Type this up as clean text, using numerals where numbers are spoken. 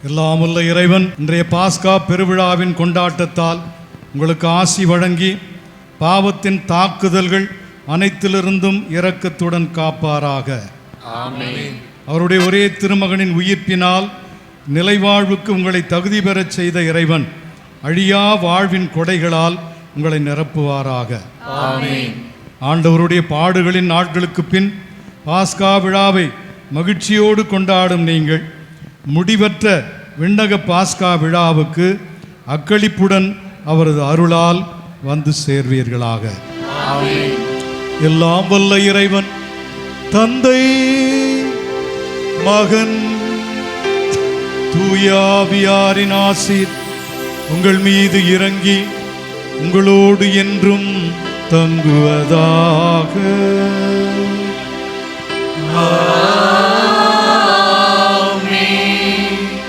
எல்லாமுள்ள இறைவன் இன்றைய பாஸ்கா பெருவிழாவின் கொண்டாட்டத்தால் உங்களுக்கு ஆசி வழங்கி பாவத்தின் தாக்குதல்கள் அனைத்திலிருந்தும் இரக்கத்துடன் காப்பாராக. ஆமென். அவருடைய ஒரே திருமகனின் உயிர்ப்பினால் நிலைவாழ்வுக்கு உங்களை தகுதி பெறச் செய்த இறைவன் அழியா வாழ்வின் கொடைகளால் உங்களை நிரப்புவாராக. ஆமென். ஆண்டவருடைய பாடுகளின் நாட்களுக்கு பின் பாஸ்கா விழாவை மகிழ்ச்சியோடு கொண்டாடும் நீங்கள் முடிவற்ற விண்ணக பாஸ்கா விழாவுக்கு அக்களிப்புடன் அவரது அருளால் வந்து சேர்வீர்களாக. ஆமென். எல்லாம் வல்ல இறைவன் தந்தை, மகன், தூயாவியாரின் ஆசீர் உங்கள் மீது இறங்கி உங்களோடு என்றும் தங்குவதாக.